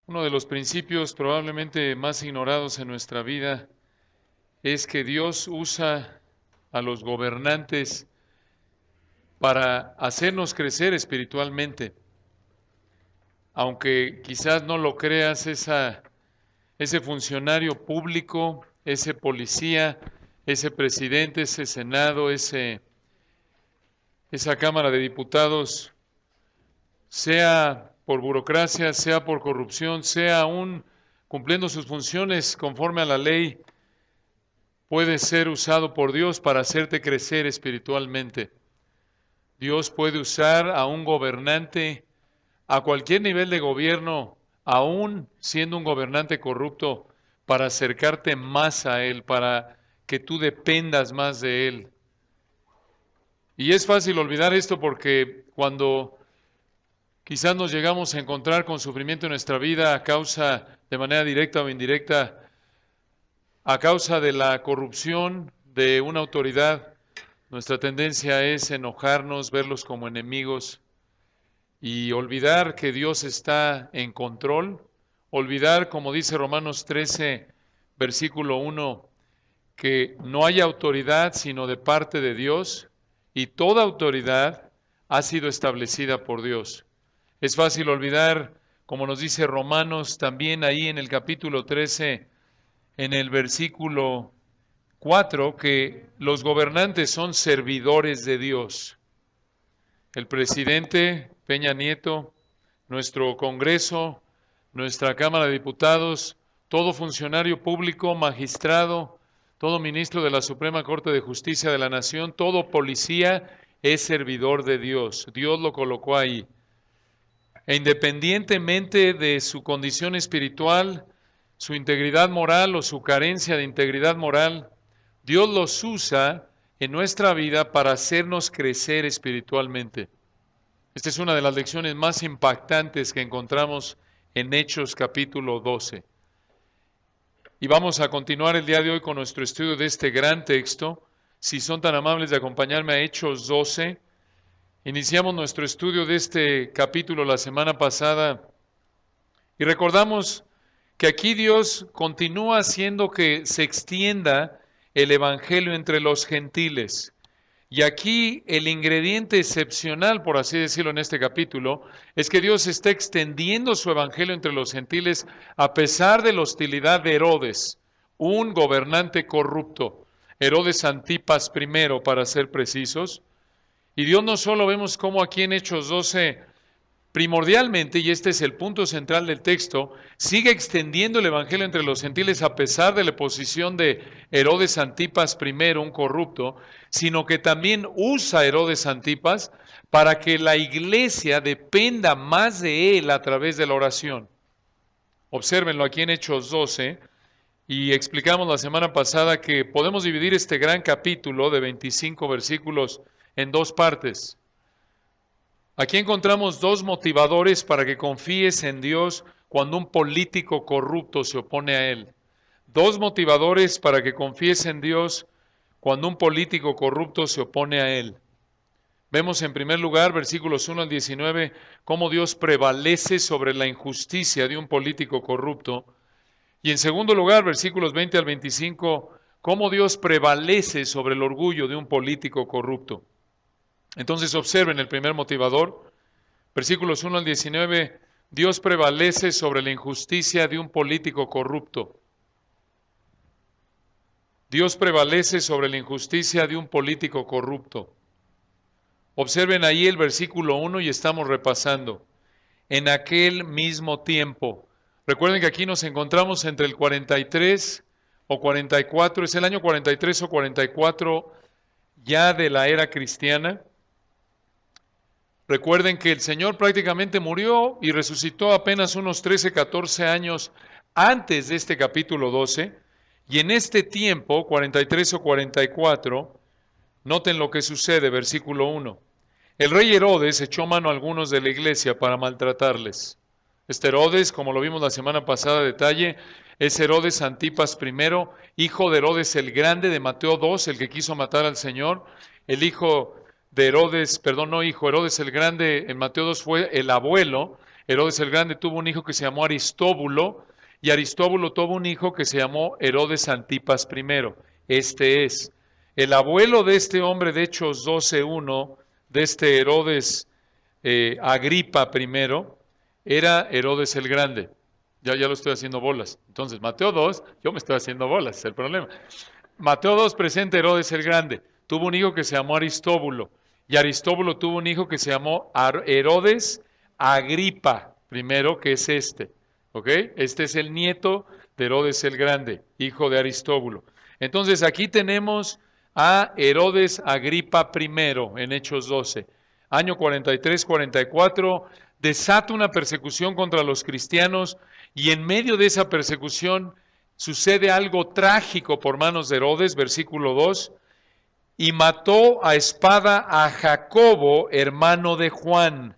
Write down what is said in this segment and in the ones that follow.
Uno de los principios probablemente más ignorados en nuestra vida es que Dios usa a los gobernantes para hacernos crecer espiritualmente. Aunque quizás no lo creas, ese funcionario público, ese policía, ese presidente, ese senado, esa Cámara de Diputados, sea por burocracia, sea por corrupción, sea aún cumpliendo sus funciones conforme a la ley, puede ser usado por Dios para hacerte crecer espiritualmente. Dios puede usar a un gobernante a cualquier nivel de gobierno, aún siendo un gobernante corrupto, para acercarte más a Él, para que tú dependas más de Él. Y es fácil olvidar esto porque cuando quizás nos llegamos a encontrar con sufrimiento en nuestra vida a causa, de manera directa o indirecta, a causa de la corrupción de una autoridad, nuestra tendencia es enojarnos, verlos como enemigos y olvidar que Dios está en control, olvidar, como dice Romanos 13, versículo 1, que no hay autoridad sino de parte de Dios y toda autoridad ha sido establecida por Dios. Es fácil olvidar, como nos dice Romanos también ahí en el capítulo 13, en el versículo 4, que los gobernantes son servidores de Dios. El presidente Peña Nieto, nuestro Congreso, nuestra Cámara de Diputados, todo funcionario público, magistrado, todo ministro de la Suprema Corte de Justicia de la Nación, todo policía es servidor de Dios. Dios lo colocó ahí. E independientemente de su condición espiritual, su integridad moral o su carencia de integridad moral, Dios los usa en nuestra vida para hacernos crecer espiritualmente. Esta es una de las lecciones más impactantes que encontramos en Hechos capítulo 12. Y vamos a continuar el día de hoy con nuestro estudio de este gran texto. Si son tan amables de acompañarme a Hechos 12, iniciamos nuestro estudio de este capítulo la semana pasada y recordamos que aquí Dios continúa haciendo que se extienda el Evangelio entre los gentiles. Y aquí el ingrediente excepcional, por así decirlo en este capítulo, es que Dios está extendiendo su Evangelio entre los gentiles a pesar de la hostilidad de Herodes, un gobernante corrupto. Herodes Antipas I, para ser precisos. Y Dios no solo vemos cómo aquí en Hechos 12, primordialmente, y este es el punto central del texto, sigue extendiendo el Evangelio entre los gentiles a pesar de la oposición de Herodes Antipas I, un corrupto, sino que también usa a Herodes Antipas para que la iglesia dependa más de él a través de la oración. Obsérvenlo aquí en Hechos 12, y explicamos la semana pasada que podemos dividir este gran capítulo de 25 versículos en dos partes. Aquí encontramos dos motivadores para que confíes en Dios cuando un político corrupto se opone a Él. Dos motivadores para que confíes en Dios cuando un político corrupto se opone a Él. Vemos en primer lugar, versículos 1 al 19, cómo Dios prevalece sobre la injusticia de un político corrupto. Y en segundo lugar, versículos 20 al 25, cómo Dios prevalece sobre el orgullo de un político corrupto. Entonces observen el primer motivador, versículos 1 al 19, Dios prevalece sobre la injusticia de un político corrupto. Dios prevalece sobre la injusticia de un político corrupto. Observen ahí el versículo 1 y estamos repasando. En aquel mismo tiempo. Recuerden que aquí nos encontramos entre el 43 o 44, es el año 43 o 44 ya de la era cristiana. Recuerden que el Señor prácticamente murió y resucitó apenas unos 13, 14 años antes de este capítulo 12. Y en este tiempo, 43 o 44, noten lo que sucede, versículo 1. El rey Herodes echó mano a algunos de la iglesia para maltratarles. Este Herodes, como lo vimos la semana pasada a detalle, es Herodes Antipas I, hijo de Herodes el Grande de Mateo 2, el que quiso matar al Señor. El hijo de Herodes, Herodes el Grande en Mateo 2 fue el abuelo. Herodes el Grande tuvo un hijo que se llamó Aristóbulo, y Aristóbulo tuvo un hijo que se llamó Herodes Antipas I. Este es el abuelo de este hombre de Hechos 12:1, de este Herodes Agripa I, era Herodes el Grande. Ya lo estoy haciendo bolas. Entonces, Mateo 2, yo me estoy haciendo bolas, es el problema. Mateo 2 presenta Herodes el Grande. Tuvo un hijo que se llamó Aristóbulo. Y Aristóbulo tuvo un hijo que se llamó Herodes Agripa I, que es este. ¿Ok? Este es el nieto de Herodes el Grande, hijo de Aristóbulo. Entonces, aquí tenemos a Herodes Agripa I en Hechos 12. Año 43-44, desata una persecución contra los cristianos y en medio de esa persecución sucede algo trágico por manos de Herodes, versículo 2, y mató a espada a Jacobo, hermano de Juan.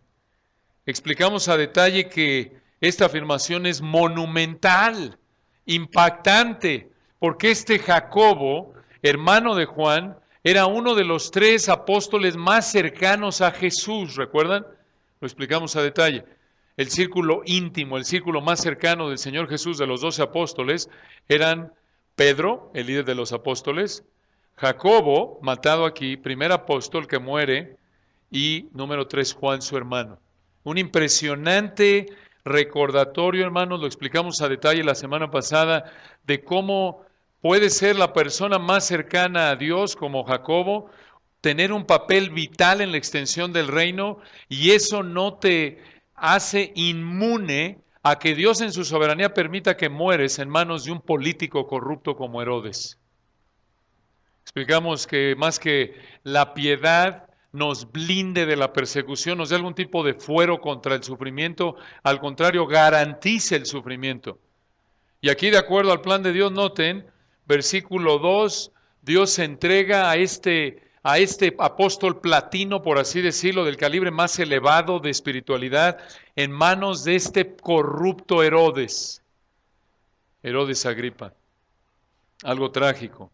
Explicamos a detalle que esta afirmación es monumental, impactante, porque este Jacobo, hermano de Juan, era uno de los 3 apóstoles más cercanos a Jesús, ¿recuerdan? Lo explicamos a detalle. El círculo íntimo, el círculo más cercano del Señor Jesús de los 12 apóstoles eran Pedro, el líder de los apóstoles, Jacobo, matado aquí, primer apóstol que muere, y número 3, Juan, su hermano. Un impresionante recordatorio, hermanos, lo explicamos a detalle la semana pasada, de cómo puede ser la persona más cercana a Dios, como Jacobo, tener un papel vital en la extensión del reino, y eso no te hace inmune a que Dios en su soberanía permita que mueres en manos de un político corrupto como Herodes. Explicamos que más que la piedad nos blinde de la persecución, nos dé algún tipo de fuero contra el sufrimiento, al contrario, garantiza el sufrimiento. Y aquí, de acuerdo al plan de Dios, noten, versículo 2, Dios se entrega a este apóstol platino, por así decirlo, del calibre más elevado de espiritualidad, en manos de este corrupto Herodes Agripa. Algo trágico.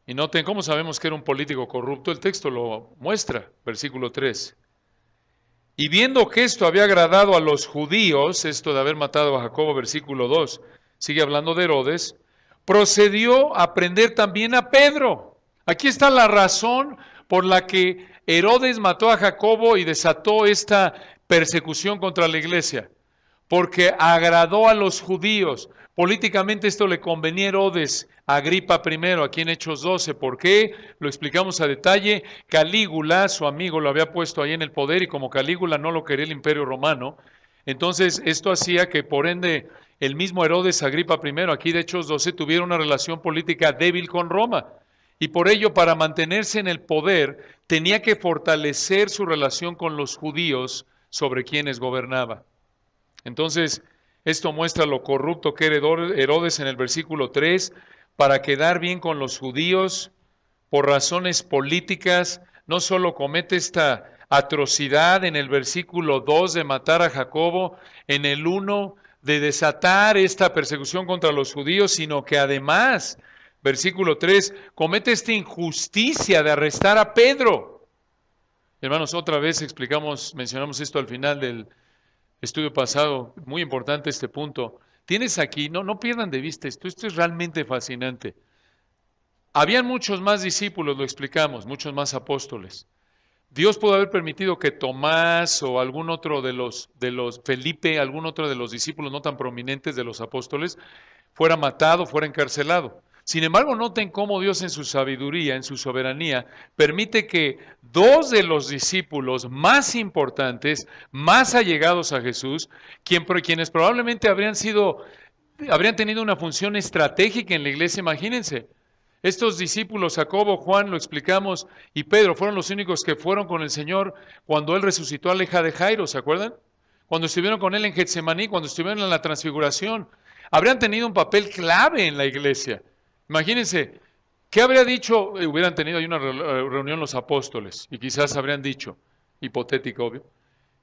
Y noten, ¿cómo sabemos que era un político corrupto? El texto lo muestra, versículo 3. Y viendo que esto había agradado a los judíos, esto de haber matado a Jacobo, versículo 2, sigue hablando de Herodes, procedió a prender también a Pedro. Aquí está la razón por la que Herodes mató a Jacobo y desató esta persecución contra la iglesia. Porque agradó a los judíos. Políticamente esto le convenía a Herodes Agripa I, aquí en Hechos 12. ¿Por qué? Lo explicamos a detalle. Calígula, su amigo, lo había puesto ahí en el poder y como Calígula no lo quería el Imperio Romano, entonces esto hacía que por ende el mismo Herodes Agripa I, aquí de Hechos 12, tuviera una relación política débil con Roma. Y por ello, para mantenerse en el poder, tenía que fortalecer su relación con los judíos sobre quienes gobernaba. Entonces, esto muestra lo corrupto que era Herodes en el versículo 3, para quedar bien con los judíos, por razones políticas, no solo comete esta atrocidad en el versículo 2 de matar a Jacobo, en el 1 de desatar esta persecución contra los judíos, sino que además, versículo 3, comete esta injusticia de arrestar a Pedro. Hermanos, otra vez mencionamos esto al final del estudio pasado, muy importante este punto. Tienes aquí, no pierdan de vista esto es realmente fascinante. Habían muchos más discípulos, lo explicamos, muchos más apóstoles. Dios pudo haber permitido que Tomás o algún otro de los Felipe, algún otro de los discípulos no tan prominentes de los apóstoles, fuera matado, fuera encarcelado. Sin embargo, noten cómo Dios en su sabiduría, en su soberanía, permite que 2 de los discípulos más importantes, más allegados a Jesús, quienes probablemente habrían tenido una función estratégica en la iglesia, imagínense. Estos discípulos, Jacobo, Juan, lo explicamos, y Pedro, fueron los únicos que fueron con el Señor cuando Él resucitó a la hija de Jairo, ¿se acuerdan? Cuando estuvieron con Él en Getsemaní, cuando estuvieron en la transfiguración. Habrían tenido un papel clave en la iglesia. Imagínense, ¿qué habría dicho? Hubieran tenido ahí una reunión los apóstoles, y quizás habrían dicho, hipotético, obvio,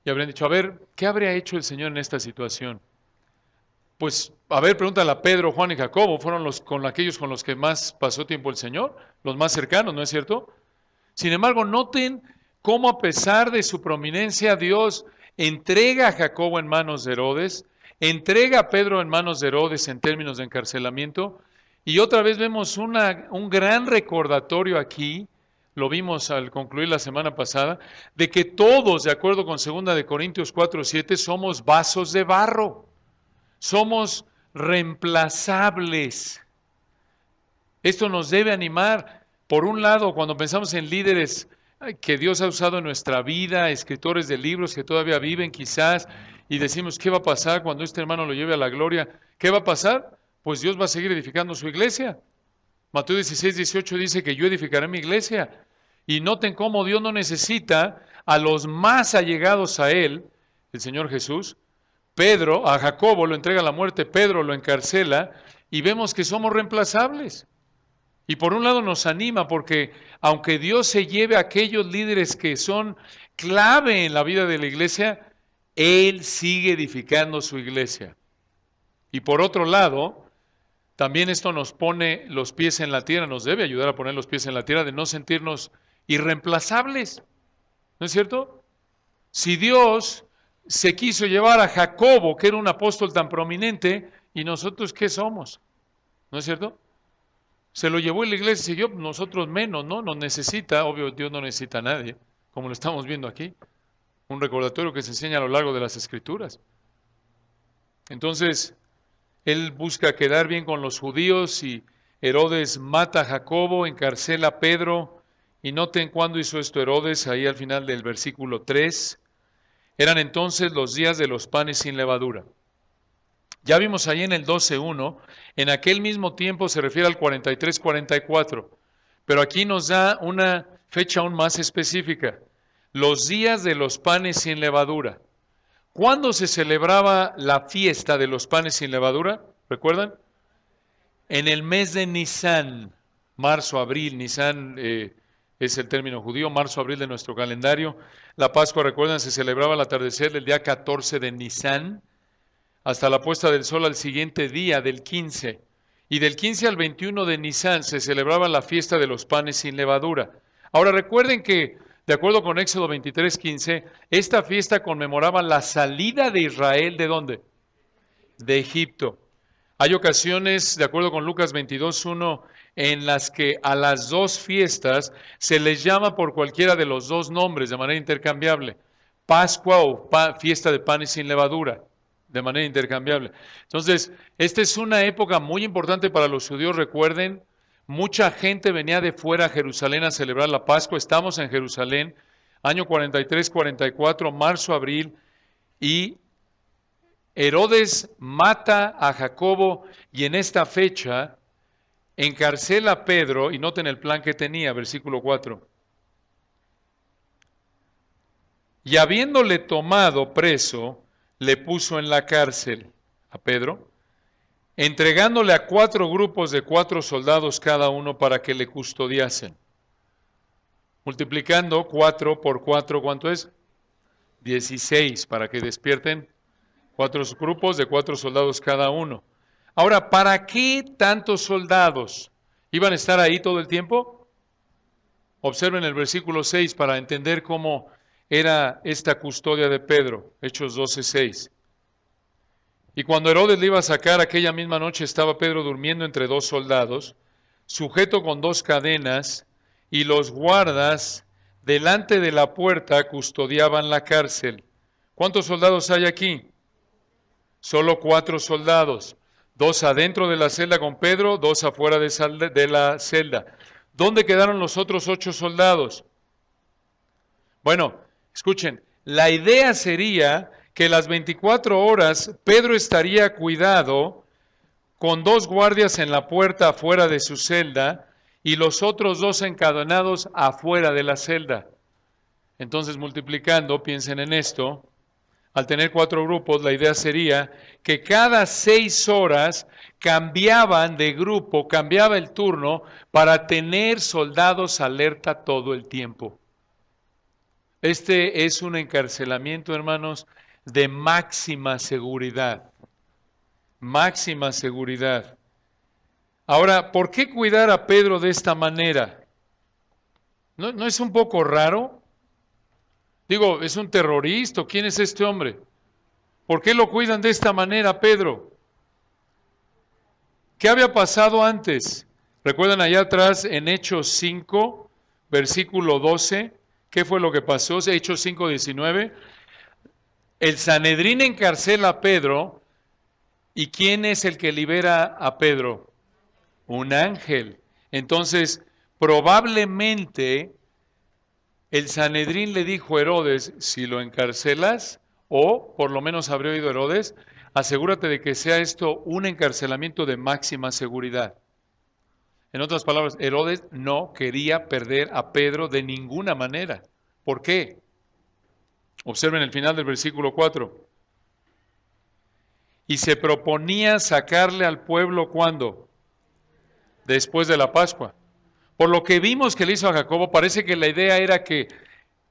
y habrían dicho, a ver, ¿qué habría hecho el Señor en esta situación? Pues, a ver, pregúntale a Pedro, Juan y Jacobo, fueron aquellos con los que más pasó tiempo el Señor, los más cercanos, ¿no es cierto? Sin embargo, noten cómo a pesar de su prominencia, Dios entrega a Jacobo en manos de Herodes, entrega a Pedro en manos de Herodes en términos de encarcelamiento, y otra vez vemos un gran recordatorio aquí, lo vimos al concluir la semana pasada, de que todos, de acuerdo con 2 de Corintios 4:7, somos vasos de barro, somos reemplazables. Esto nos debe animar, por un lado, cuando pensamos en líderes que Dios ha usado en nuestra vida, escritores de libros que todavía viven quizás, y decimos, ¿qué va a pasar cuando este hermano lo lleve a la gloria? ¿Qué va a pasar? Pues Dios va a seguir edificando su iglesia. Mateo 16:18 dice que yo edificaré mi iglesia. Y noten cómo Dios no necesita a los más allegados a Él, el Señor Jesús. Pedro, a Jacobo lo entrega a la muerte, Pedro lo encarcela, y vemos que somos reemplazables. Y por un lado nos anima porque aunque Dios se lleve a aquellos líderes que son clave en la vida de la iglesia, Él sigue edificando su iglesia. Y por otro lado, también esto nos pone los pies en la tierra, nos debe ayudar a poner los pies en la tierra de no sentirnos irreemplazables. ¿No es cierto? Si Dios se quiso llevar a Jacobo, que era un apóstol tan prominente, ¿y nosotros qué somos? ¿No es cierto? Se lo llevó y la iglesia siguió, nosotros menos, ¿no? Nos necesita, obvio, Dios no necesita a nadie, como lo estamos viendo aquí. Un recordatorio que se enseña a lo largo de las Escrituras. Entonces, él busca quedar bien con los judíos y Herodes mata a Jacobo, encarcela a Pedro. Y noten cuándo hizo esto Herodes, ahí al final del versículo 3. Eran entonces los días de los panes sin levadura. Ya vimos ahí en el 12:1, en aquel mismo tiempo se refiere al 43-44, pero aquí nos da una fecha aún más específica, los días de los panes sin levadura. ¿Cuándo se celebraba la fiesta de los panes sin levadura? ¿Recuerdan? En el mes de Nisan, marzo, abril. Nisan es el término judío, marzo, abril de nuestro calendario. La Pascua, recuerdan, se celebraba al atardecer del día 14 de Nisan, hasta la puesta del sol al siguiente día, del 15. Y del 15 al 21 de Nisan se celebraba la fiesta de los panes sin levadura. Ahora recuerden que, de acuerdo con Éxodo 23:15, esta fiesta conmemoraba la salida de Israel, ¿de dónde? De Egipto. Hay ocasiones, de acuerdo con Lucas 22:1, en las que a las dos fiestas se les llama por cualquiera de los dos nombres de manera intercambiable. Pascua o fiesta de panes sin levadura, de manera intercambiable. Entonces, esta es una época muy importante para los judíos, recuerden, mucha gente venía de fuera a Jerusalén a celebrar la Pascua, estamos en Jerusalén, año 43-44, marzo, abril, y Herodes mata a Jacobo y en esta fecha encarcela a Pedro, y noten el plan que tenía, versículo 4. Y habiéndole tomado preso, le puso en la cárcel a Pedro, entregándole a 4 grupos de 4 soldados cada uno para que le custodiasen. Multiplicando 4 por 4, ¿cuánto es? 16, para que despierten 4 grupos de 4 soldados cada uno. Ahora, ¿para qué tantos soldados? ¿Iban a estar ahí todo el tiempo? Observen el versículo 6 para entender cómo era esta custodia de Pedro, Hechos 12:6. Y cuando Herodes le iba a sacar aquella misma noche, estaba Pedro durmiendo entre 2 soldados, sujeto con 2 cadenas, y los guardas delante de la puerta custodiaban la cárcel. ¿Cuántos soldados hay aquí? Solo 4 soldados. 2 adentro de la celda con Pedro, 2 afuera de la celda. ¿Dónde quedaron los otros 8 soldados? Bueno, escuchen, la idea sería que las 24 horas Pedro estaría cuidado con 2 guardias en la puerta afuera de su celda y los otros 2 encadenados afuera de la celda. Entonces, multiplicando, piensen en esto, al tener 4 grupos, la idea sería que cada 6 horas cambiaban de grupo, cambiaba el turno para tener soldados alerta todo el tiempo. Este es un encarcelamiento, hermanos, de máxima seguridad. Máxima seguridad. Ahora, ¿por qué cuidar a Pedro de esta manera? ¿No es un poco raro? Digo, ¿es un terrorista? ¿Quién es este hombre? ¿Por qué lo cuidan de esta manera, Pedro? ¿Qué había pasado antes? ¿Recuerdan allá atrás en Hechos 5, versículo 12? ¿Qué fue lo que pasó? Hechos 5, 19. El Sanedrín encarcela a Pedro. ¿Y quién es el que libera a Pedro? Un ángel. Entonces, probablemente el Sanedrín le dijo a Herodes, si lo encarcelas, o por lo menos habría oído Herodes, asegúrate de que sea esto un encarcelamiento de máxima seguridad. En otras palabras, Herodes no quería perder a Pedro de ninguna manera. ¿Por qué? Observen el final del versículo 4. Y se proponía sacarle al pueblo, ¿cuándo? Después de la Pascua. Por lo que vimos que le hizo a Jacobo, parece que la idea era que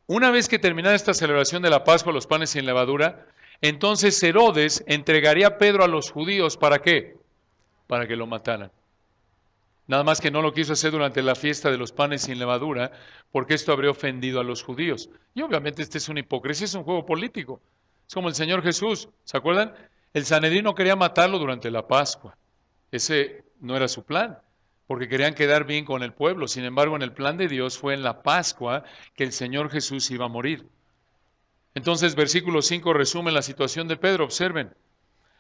una vez que terminara esta celebración de la Pascua, los panes sin levadura, entonces Herodes entregaría a Pedro a los judíos, ¿para qué? Para que lo mataran. Nada más que no lo quiso hacer durante la fiesta de los panes sin levadura, porque esto habría ofendido a los judíos. Y obviamente este es una hipocresía, es un juego político. Es como el Señor Jesús, ¿se acuerdan? El Sanedrín no quería matarlo durante la Pascua. Ese no era su plan, porque querían quedar bien con el pueblo. Sin embargo, en el plan de Dios fue en la Pascua que el Señor Jesús iba a morir. Entonces, versículo 5 resume la situación de Pedro, observen.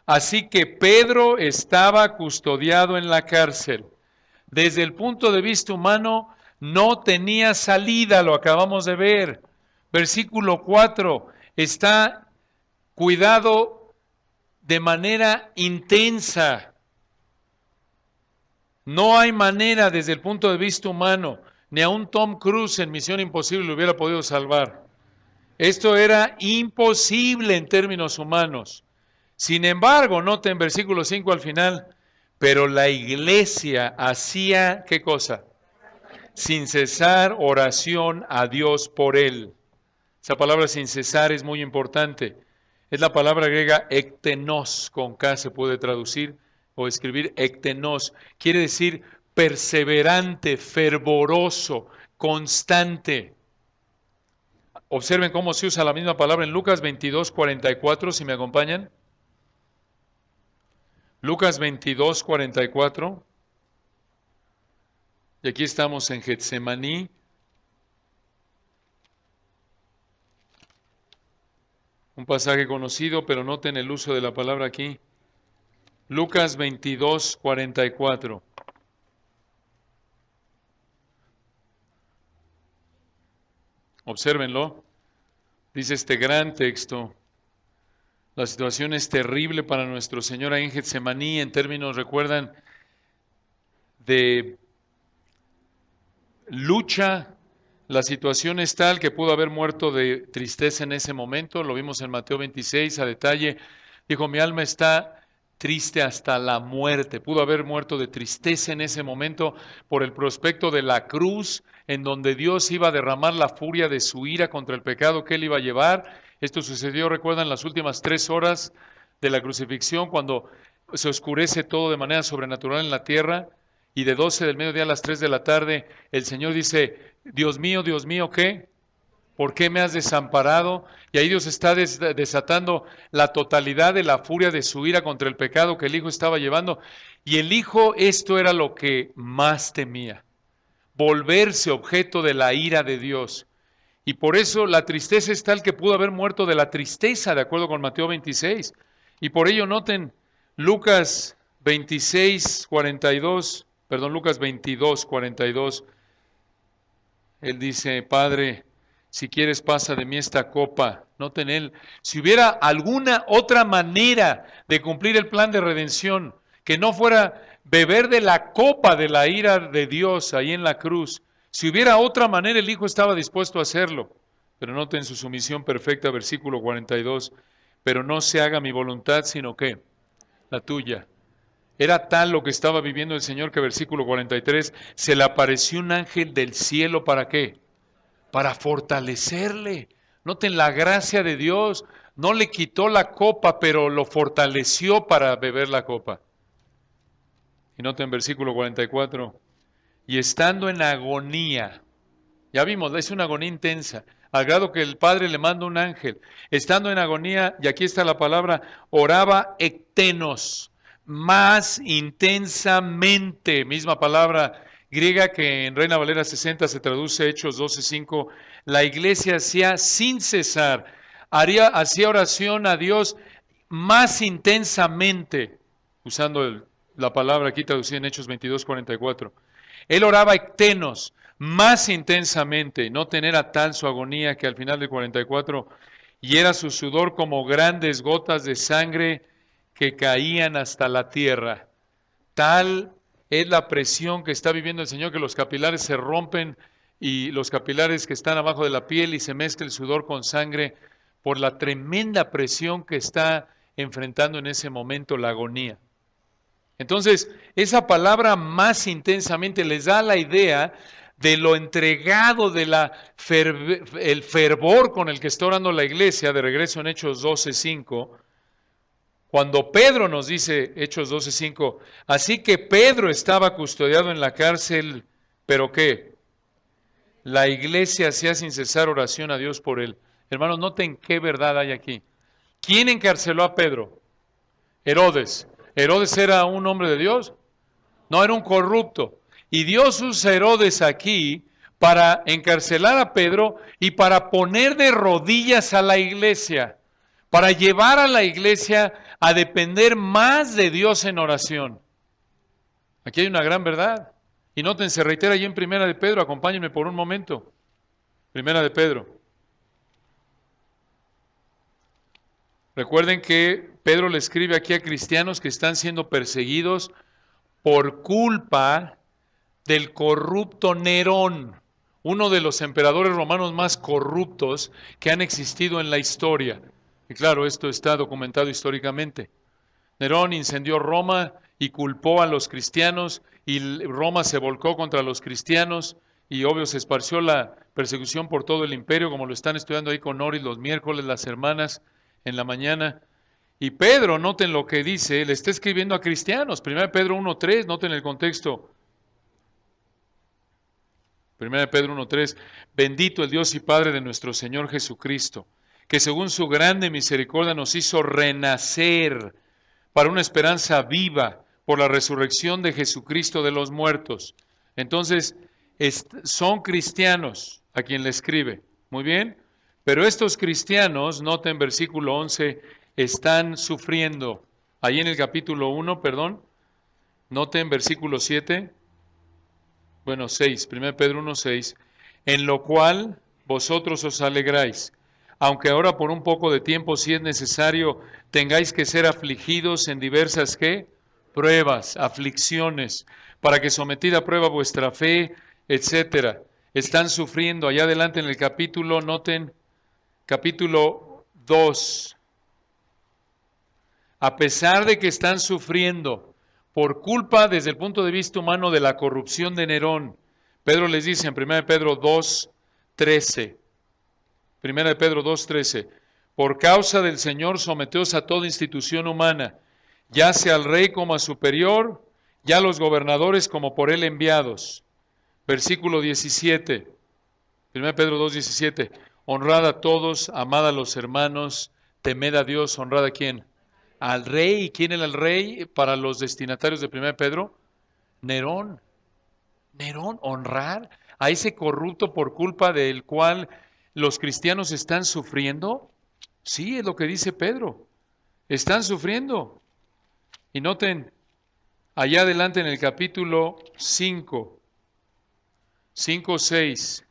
Así que Pedro estaba custodiado en la cárcel. Desde el punto de vista humano, no tenía salida, lo acabamos de ver. Versículo 4, está cuidado de manera intensa. No hay manera desde el punto de vista humano, ni a un Tom Cruise en Misión Imposible lo hubiera podido salvar. Esto era imposible en términos humanos. Sin embargo, noten versículo 5 al final, pero la iglesia hacía, ¿qué cosa? Sin cesar oración a Dios por él. Esa palabra sin cesar es muy importante. Es la palabra griega ektenos, con K se puede traducir o escribir ektenos. Quiere decir perseverante, fervoroso, constante. Observen cómo se usa la misma palabra en Lucas 22, 44, si me acompañan. Lucas 22, 44. Y aquí estamos en Getsemaní. Un pasaje conocido, pero noten el uso de la palabra aquí. Lucas 22, 44. Obsérvenlo. Dice este gran texto. La situación es terrible para nuestro Señor ahí en Getsemaní, en términos, recuerdan, de lucha. La situación es tal que pudo haber muerto de tristeza en ese momento. Lo vimos en Mateo 26 a detalle. Dijo, mi alma está triste hasta la muerte. Pudo haber muerto de tristeza en ese momento por el prospecto de la cruz, en donde Dios iba a derramar la furia de su ira contra el pecado que él iba a llevar. Esto sucedió, recuerdan, las últimas 3 horas de la crucifixión, cuando se oscurece todo de manera sobrenatural en la tierra, y de 12 del mediodía a las 3 de la tarde, el Señor dice, Dios mío, ¿qué? ¿Por qué me has desamparado? Y ahí Dios está desatando la totalidad de la furia de su ira contra el pecado que el Hijo estaba llevando. Y el Hijo, esto era lo que más temía, volverse objeto de la ira de Dios. Y por eso la tristeza es tal que pudo haber muerto de la tristeza, de acuerdo con Mateo 26. Y por ello noten Lucas 26, 42, Lucas 22, 42. Él dice, Padre, si quieres pasa de mí esta copa. Noten él, si hubiera alguna otra manera de cumplir el plan de redención, que no fuera beber de la copa de la ira de Dios ahí en la cruz, si hubiera otra manera, el Hijo estaba dispuesto a hacerlo. Pero noten su sumisión perfecta, versículo 42. Pero no se haga mi voluntad, sino que la tuya. Era tal lo que estaba viviendo el Señor que versículo 43, se le apareció un ángel del cielo, ¿para qué? Para fortalecerle. Noten la gracia de Dios. No le quitó la copa, pero lo fortaleció para beber la copa. Y noten versículo 44. Y estando en agonía, ya vimos, es una agonía intensa, al grado que el Padre le manda un ángel. Estando en agonía, y aquí está la palabra, oraba ektenos, más intensamente, misma palabra griega que en Reina Valera 60 se traduce Hechos 12:5, la iglesia hacía sin cesar, hacía oración a Dios más intensamente, usando la palabra aquí traducida en Hechos 22:44. Él oraba ektenos, más intensamente. Noten, era tal su agonía que al final del 44, y era su sudor como grandes gotas de sangre que caían hasta la tierra. Tal es la presión que está viviendo el Señor, que los capilares se rompen y los capilares que están abajo de la piel y se mezcla el sudor con sangre por la tremenda presión que está enfrentando en ese momento la agonía. Entonces, esa palabra más intensamente les da la idea de lo entregado, de el fervor con el que está orando la iglesia, de regreso en Hechos 12:5, cuando Pedro nos dice, Hechos 12:5, así que Pedro estaba custodiado en la cárcel, ¿pero qué? La iglesia hacía sin cesar oración a Dios por él. Hermanos, noten qué verdad hay aquí. ¿Quién encarceló a Pedro? Herodes. ¿Herodes era un hombre de Dios? No, era un corrupto. Y Dios usa a Herodes aquí para encarcelar a Pedro y para poner de rodillas a la iglesia, para llevar a la iglesia a depender más de Dios en oración. Aquí hay una gran verdad. Y noten, se reitera allí en Primera de Pedro, acompáñenme por un momento. Primera de Pedro. Recuerden que Pedro le escribe aquí a cristianos que están siendo perseguidos por culpa del corrupto Nerón, uno de los emperadores romanos más corruptos que han existido en la historia. Y claro, esto está documentado históricamente. Nerón incendió Roma y culpó a los cristianos, y Roma se volcó contra los cristianos, y obvio se esparció la persecución por todo el imperio, como lo están estudiando ahí con Noris los miércoles, las hermanas en la mañana. Y Pedro, noten lo que dice, le está escribiendo a cristianos. 1 Pedro 1:3, noten el contexto. 1 Pedro 1:3, bendito el Dios y Padre de nuestro Señor Jesucristo, que según su grande misericordia nos hizo renacer para una esperanza viva por la resurrección de Jesucristo de los muertos. Entonces, son cristianos a quien le escribe. Muy bien, pero estos cristianos, noten versículo 11, están sufriendo. Ahí en el capítulo 1, noten versículo 7, 6, 1 Pedro 1:6, en lo cual vosotros os alegráis, aunque ahora por un poco de tiempo, si es necesario, tengáis que ser afligidos en diversas, ¿qué? Pruebas, aflicciones, para que sometida a prueba vuestra fe, etcétera. Están sufriendo. Allá adelante en el capítulo, noten, capítulo 2. A pesar de que están sufriendo por culpa, desde el punto de vista humano, de la corrupción de Nerón, Pedro les dice en 1 Pedro 2:13, 1 Pedro 2:13, por causa del Señor someteos a toda institución humana, ya sea al rey como a superior, ya a los gobernadores como por él enviados. Versículo 17, 1 Pedro 2:17, honrad a todos, amad a los hermanos, temed a Dios. ¿Honrad a quién? Al rey. ¿Quién era el rey para los destinatarios de 1 Pedro? Nerón. Nerón, honrar a ese corrupto por culpa del cual los cristianos están sufriendo. Sí, es lo que dice Pedro. Están sufriendo. Y noten, allá adelante en el capítulo 5:6,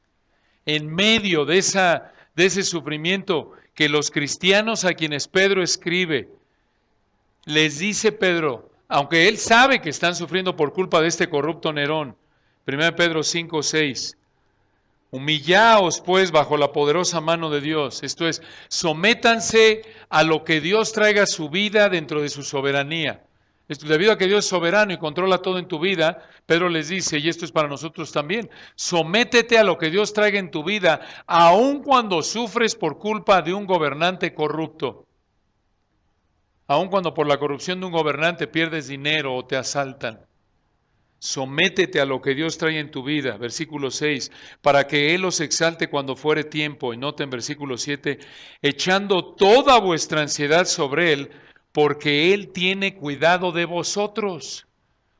en medio de ese sufrimiento que los cristianos a quienes Pedro escribe, les dice Pedro, aunque él sabe que están sufriendo por culpa de este corrupto Nerón, 1 Pedro 5:6, humillaos pues bajo la poderosa mano de Dios, esto es, sométanse a lo que Dios traiga a su vida dentro de su soberanía. Debido a que Dios es soberano y controla todo en tu vida, Pedro les dice, y esto es para nosotros también, sométete a lo que Dios traiga en tu vida, aun cuando sufres por culpa de un gobernante corrupto. Aun cuando por la corrupción de un gobernante pierdes dinero o te asaltan. Sométete a lo que Dios trae en tu vida, versículo 6, para que Él os exalte cuando fuere tiempo. Y noten versículo 7, echando toda vuestra ansiedad sobre Él, porque Él tiene cuidado de vosotros.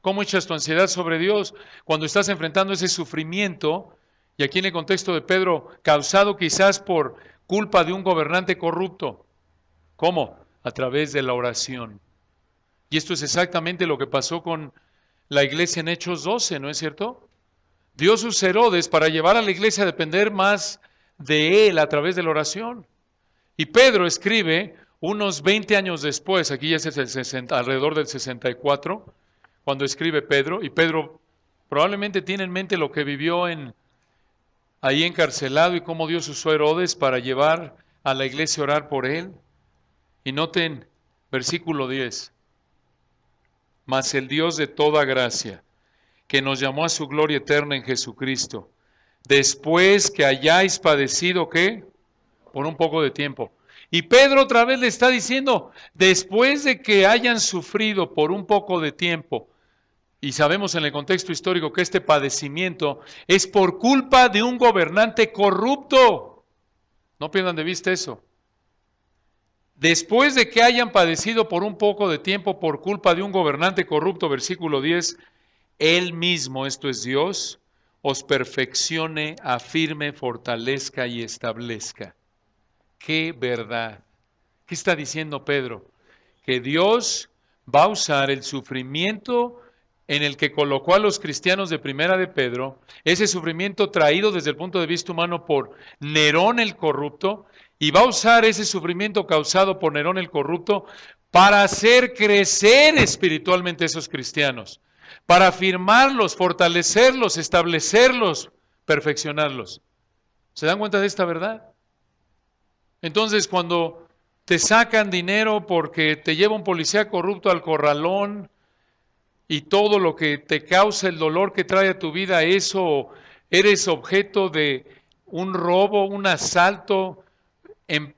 ¿Cómo echas tu ansiedad sobre Dios? Cuando estás enfrentando ese sufrimiento, y aquí en el contexto de Pedro, causado quizás por culpa de un gobernante corrupto. ¿Cómo? A través de la oración. Y esto es exactamente lo que pasó con la iglesia en Hechos 12, ¿no es cierto? Dios usa a Herodes para llevar a la iglesia a depender más de él a través de la oración. Y Pedro escribe unos 20 años después, aquí ya es alrededor del 64, cuando escribe Pedro, y Pedro probablemente tiene en mente lo que vivió ahí encarcelado y cómo Dios usó a Herodes para llevar a la iglesia a orar por él. Y noten versículo 10. Mas el Dios de toda gracia, que nos llamó a su gloria eterna en Jesucristo, después que hayáis padecido, ¿qué? Por un poco de tiempo. Y Pedro otra vez le está diciendo, después de que hayan sufrido por un poco de tiempo, y sabemos en el contexto histórico que este padecimiento es por culpa de un gobernante corrupto. No pierdan de vista eso. Después de que hayan padecido por un poco de tiempo por culpa de un gobernante corrupto, versículo 10, Él mismo, esto es Dios, os perfeccione, afirme, fortalezca y establezca. ¡Qué verdad! ¿Qué está diciendo Pedro? Que Dios va a usar el sufrimiento en el que colocó a los cristianos de primera de Pedro, ese sufrimiento traído desde el punto de vista humano por Nerón el corrupto, y va a usar ese sufrimiento causado por Nerón el corrupto para hacer crecer espiritualmente a esos cristianos, para afirmarlos, fortalecerlos, establecerlos, perfeccionarlos. ¿Se dan cuenta de esta verdad? Entonces, cuando te sacan dinero porque te lleva un policía corrupto al corralón y todo lo que te causa el dolor que trae a tu vida, eso eres objeto de un robo, un asalto,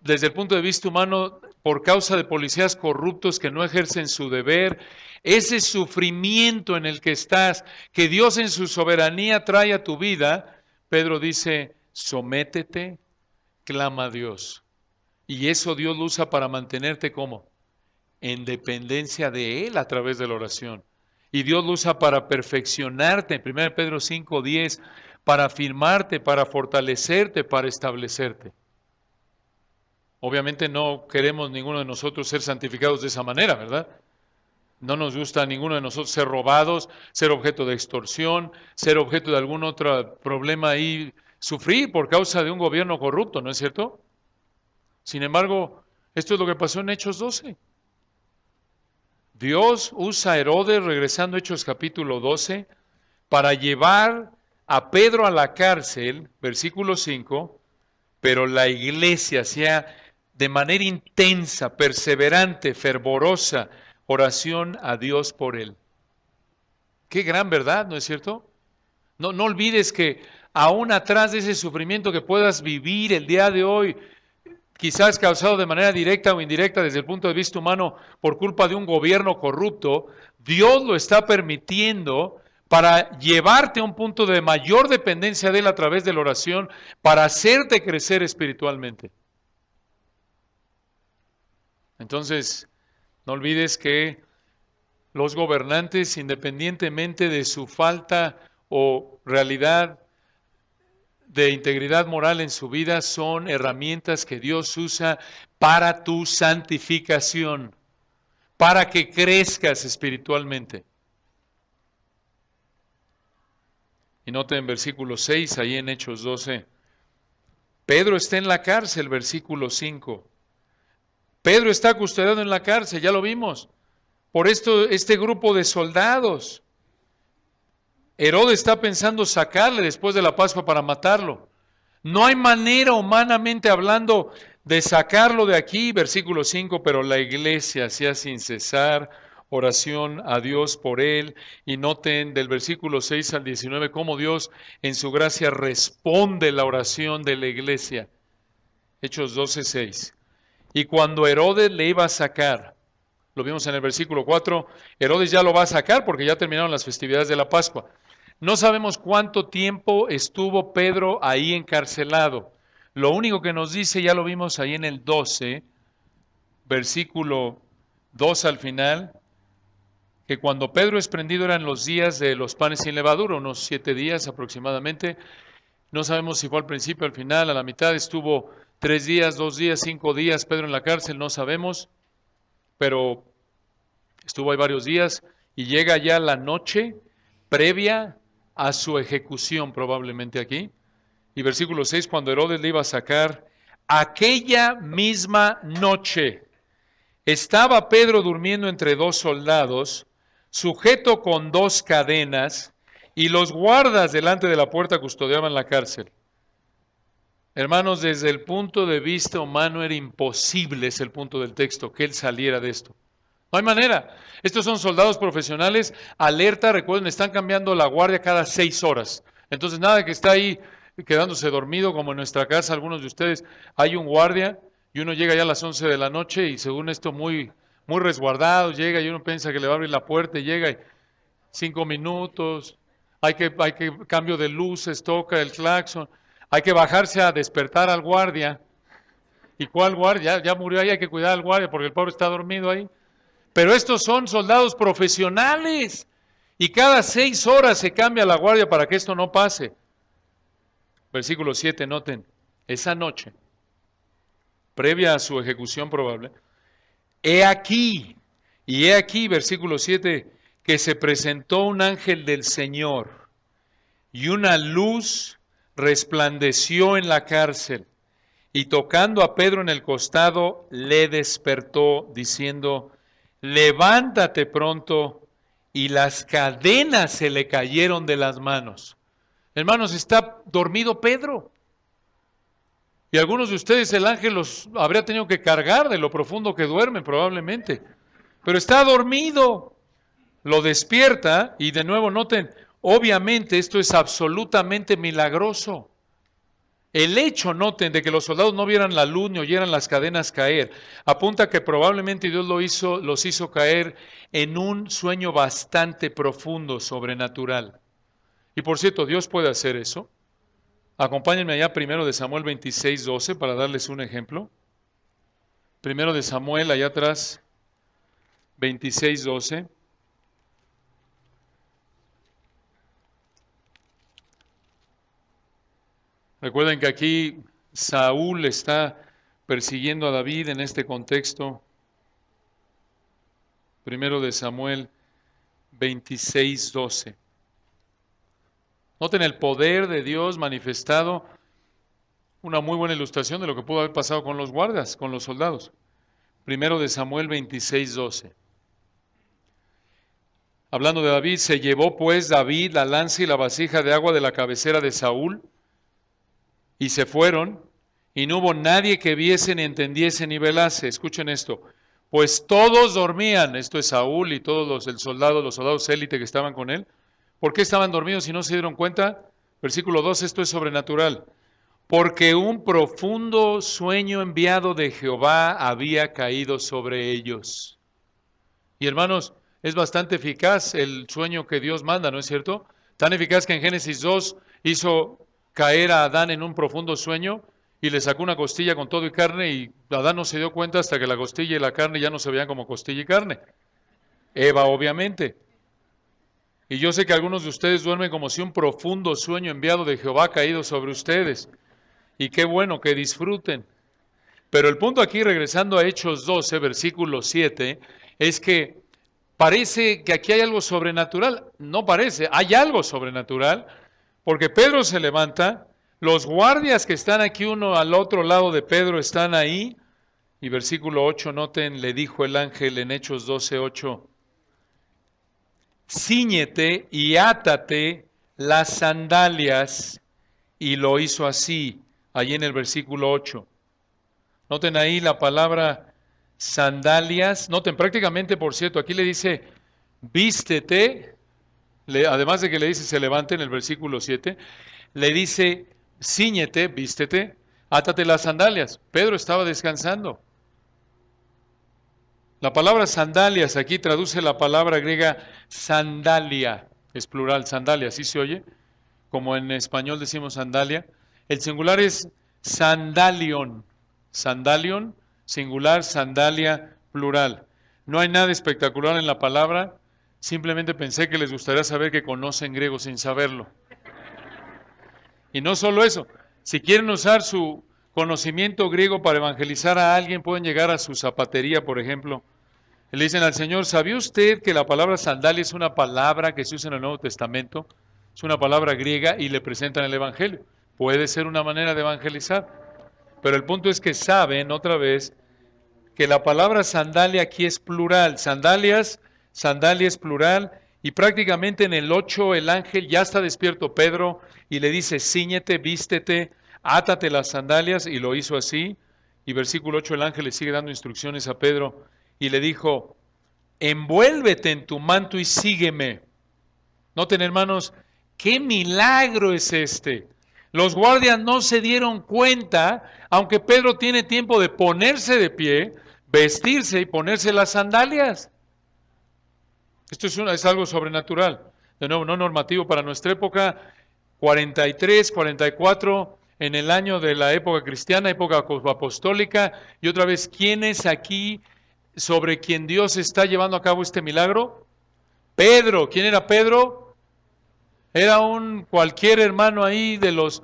desde el punto de vista humano, por causa de policías corruptos que no ejercen su deber, ese sufrimiento en el que estás, que Dios en su soberanía trae a tu vida, Pedro dice, sométete, clama a Dios. Y eso Dios lo usa para mantenerte como en dependencia de Él a través de la oración. Y Dios lo usa para perfeccionarte, en 1 Pedro 5:10, para afirmarte, para fortalecerte, para establecerte. Obviamente no queremos ninguno de nosotros ser santificados de esa manera, ¿verdad? No nos gusta a ninguno de nosotros ser robados, ser objeto de extorsión, ser objeto de algún otro problema ahí, sufrir por causa de un gobierno corrupto, ¿no es cierto? Sin embargo, esto es lo que pasó en Hechos 12. Dios usa a Herodes, regresando a Hechos capítulo 12, para llevar a Pedro a la cárcel, versículo 5, pero la iglesia sea de manera intensa, perseverante, fervorosa, oración a Dios por él. Qué gran verdad, ¿no es cierto? No olvides que aún atrás de ese sufrimiento que puedas vivir el día de hoy, quizás causado de manera directa o indirecta desde el punto de vista humano por culpa de un gobierno corrupto, Dios lo está permitiendo para llevarte a un punto de mayor dependencia de Él a través de la oración, para hacerte crecer espiritualmente. Entonces, no olvides que los gobernantes, independientemente de su falta o realidad de integridad moral en su vida, son herramientas que Dios usa para tu santificación, para que crezcas espiritualmente. Y noten en versículo 6, ahí en Hechos 12, Pedro está en la cárcel, versículo 5. Pedro está custodiado en la cárcel, ya lo vimos, por este grupo de soldados. Herodes está pensando sacarle después de la Pascua para matarlo. No hay manera humanamente hablando de sacarlo de aquí, versículo 5, pero la iglesia hacía sin cesar oración a Dios por él. Y noten del versículo 6 al 19 cómo Dios en su gracia responde la oración de la iglesia. Hechos 12:6. Y cuando Herodes le iba a sacar, Lo vimos en el versículo 4. Herodes ya lo va a sacar porque ya terminaron las festividades de la Pascua. No sabemos cuánto tiempo estuvo Pedro ahí encarcelado. Lo único que nos dice, ya lo vimos ahí en el 12, versículo 2 al final, que cuando Pedro es prendido eran los días de los panes sin levadura, unos 7 días aproximadamente. No sabemos si fue al principio, al final, a la mitad. Estuvo 3 días, 2 días, 5 días Pedro en la cárcel, no sabemos, pero estuvo ahí varios días y llega ya la noche previa a su ejecución, probablemente aquí. Y versículo 6, cuando Herodes le iba a sacar, aquella misma noche estaba Pedro durmiendo entre 2 soldados, sujeto con 2 cadenas, y los guardas delante de la puerta custodiaban la cárcel. Hermanos, desde el punto de vista humano era imposible, es el punto del texto, que él saliera de esto. No hay manera. Estos son soldados profesionales, alerta, recuerden, están cambiando la guardia cada 6 horas. Entonces, nada que está ahí quedándose dormido, como en nuestra casa, algunos de ustedes, hay un guardia y uno llega ya a las 11 de la noche y según esto muy resguardado, llega y uno piensa que le va a abrir la puerta y llega y 5 minutos, hay que cambio de luces, toca el claxon, hay que bajarse a despertar al guardia. ¿Y cuál guardia? Ya murió ahí, hay que cuidar al guardia porque el pobre está dormido ahí. Pero estos son soldados profesionales y cada 6 horas se cambia la guardia para que esto no pase. Versículo 7, noten, esa noche, previa a su ejecución probable, he aquí, versículo 7, que se presentó un ángel del Señor y una luz resplandeció en la cárcel y tocando a Pedro en el costado, le despertó diciendo, levántate pronto, y las cadenas se le cayeron de las manos. Hermanos, está dormido Pedro. Y algunos de ustedes el ángel los habría tenido que cargar de lo profundo que duermen probablemente. Pero está dormido. Lo despierta y de nuevo noten, obviamente esto es absolutamente milagroso. El hecho, noten, de que los soldados no vieran la luz ni oyeran las cadenas caer, apunta que probablemente Dios los hizo caer en un sueño bastante profundo, sobrenatural. Y por cierto, Dios puede hacer eso. Acompáñenme allá primero de Samuel 26:12 para darles un ejemplo. Primero de Samuel, allá atrás, 26:12. Recuerden que aquí Saúl está persiguiendo a David en este contexto. Primero de Samuel 26:12. Noten el poder de Dios manifestado, una muy buena ilustración de lo que pudo haber pasado con los guardas, con los soldados. Primero de Samuel 26:12. Hablando de David, se llevó pues David la lanza y la vasija de agua de la cabecera de Saúl, y se fueron, y no hubo nadie que viese, ni entendiese, ni velase. Escuchen esto, pues todos dormían, esto es Saúl y todos los soldados élite que estaban con él. ¿Por qué estaban dormidos y no se dieron cuenta? Versículo 2, esto es sobrenatural. Porque un profundo sueño enviado de Jehová había caído sobre ellos. Y hermanos, es bastante eficaz el sueño que Dios manda, ¿no es cierto? Tan eficaz que en Génesis 2 hizo caer a Adán en un profundo sueño y le sacó una costilla con todo y carne y Adán no se dio cuenta hasta que la costilla y la carne ya no se veían como costilla y carne. Eva, obviamente. Y yo sé que algunos de ustedes duermen como si un profundo sueño enviado de Jehová ha caído sobre ustedes. Y qué bueno que disfruten. Pero el punto aquí, regresando a Hechos 12, versículo 7, es que parece que aquí hay algo sobrenatural. No parece, hay algo sobrenatural, porque Pedro se levanta, los guardias que están aquí uno al otro lado de Pedro están ahí, y versículo 8, noten, le dijo el ángel en Hechos 12, 8, cíñete y átate las sandalias, y lo hizo así, allí en el versículo 8. Noten ahí la palabra sandalias. Noten prácticamente, por cierto, aquí le dice, vístete, además de que le dice se levante en el versículo 7, le dice, cíñete, vístete, átate las sandalias. Pedro estaba descansando. La palabra sandalias aquí traduce la palabra griega sandalia, es plural, sandalia, ¿sí se oye? Como en español decimos sandalia. El singular es sandalion, sandalion, singular, sandalia, plural. No hay nada espectacular en la palabra, simplemente pensé que les gustaría saber que conocen griego sin saberlo. Y no solo eso, si quieren usar su conocimiento griego para evangelizar a alguien, pueden llegar a su zapatería, por ejemplo. Le dicen al Señor, ¿sabía usted que la palabra sandalia es una palabra que se usa en el Nuevo Testamento? Es una palabra griega y le presentan el Evangelio. Puede ser una manera de evangelizar. Pero el punto es que saben, otra vez, que la palabra sandalia aquí es plural. Sandalias, sandalia es plural. Y prácticamente en el 8 el ángel ya está despierto Pedro y le dice, cíñete, vístete, átate las sandalias, y lo hizo así. Y versículo 8 el ángel le sigue dando instrucciones a Pedro y le dijo, envuélvete en tu manto y sígueme. Noten, hermanos, qué milagro es este. Los guardias no se dieron cuenta, aunque Pedro tiene tiempo de ponerse de pie, vestirse y ponerse las sandalias. Esto es algo sobrenatural. De nuevo, no normativo para nuestra época. 43, 44, en el año de la época cristiana, época apostólica. Y otra vez, ¿quién es aquí sobre quien Dios está llevando a cabo este milagro? Pedro. ¿Quién era Pedro? Era un cualquier hermano ahí de los,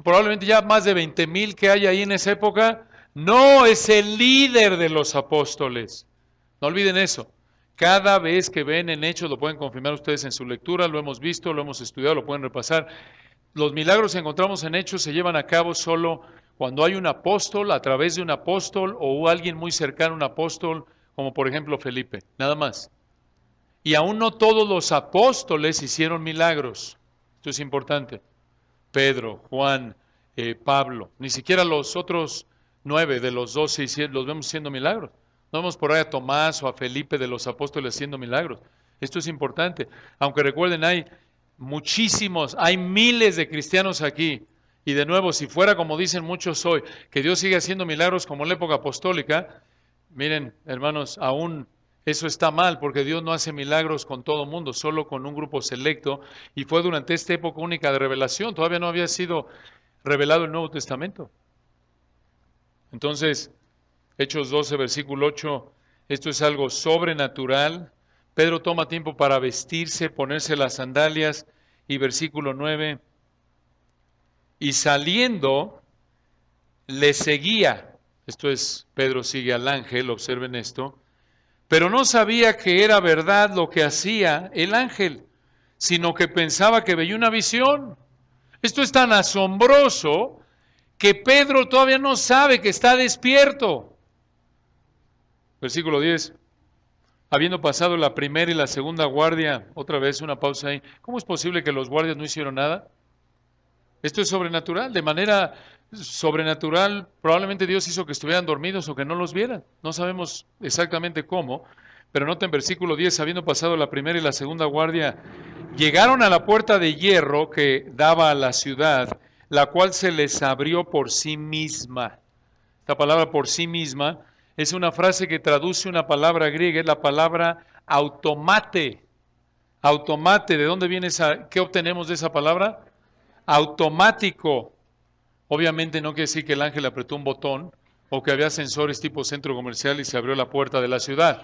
probablemente ya más de 20,000 que hay ahí en esa época. No, es el líder de los apóstoles. No olviden eso. Cada vez que ven en Hechos, lo pueden confirmar ustedes en su lectura, lo hemos visto, lo hemos estudiado, lo pueden repasar. Los milagros que encontramos en Hechos se llevan a cabo solo cuando hay un apóstol, a través de un apóstol, o alguien muy cercano a un apóstol, como por ejemplo Felipe, nada más. Y aún no todos los apóstoles hicieron milagros. Esto es importante. Pedro, Juan, Pablo, ni siquiera los otros 9 de los 12 los vemos haciendo milagros. No vemos por ahí a Tomás o a Felipe de los apóstoles haciendo milagros. Esto es importante. Aunque recuerden, hay muchísimos, hay miles de cristianos aquí. Y de nuevo, si fuera como dicen muchos hoy, que Dios sigue haciendo milagros como en la época apostólica, miren, hermanos, aún eso está mal, porque Dios no hace milagros con todo el mundo, solo con un grupo selecto. Y fue durante esta época única de revelación. Todavía no había sido revelado el Nuevo Testamento. Entonces, Hechos 12, versículo 8, esto es algo sobrenatural. Pedro toma tiempo para vestirse, ponerse las sandalias, y versículo 9, y saliendo, le seguía. Esto es, Pedro sigue al ángel, observen esto, pero no sabía que era verdad lo que hacía el ángel, sino que pensaba que veía una visión. Esto es tan asombroso que Pedro todavía no sabe que está despierto. Versículo 10, habiendo pasado la primera y la segunda guardia, otra vez una pausa ahí, ¿cómo es posible que los guardias no hicieron nada? Esto es sobrenatural, de manera sobrenatural, probablemente Dios hizo que estuvieran dormidos o que no los vieran, no sabemos exactamente cómo, pero noten versículo 10, habiendo pasado la primera y la segunda guardia, llegaron a la puerta de hierro que daba a la ciudad, la cual se les abrió por sí misma. Esta palabra por sí misma es una frase que traduce una palabra griega, es la palabra automate. Automate, ¿de dónde viene esa? ¿Qué obtenemos de esa palabra? Automático. Obviamente no quiere decir que el ángel apretó un botón o que había sensores tipo centro comercial y se abrió la puerta de la ciudad.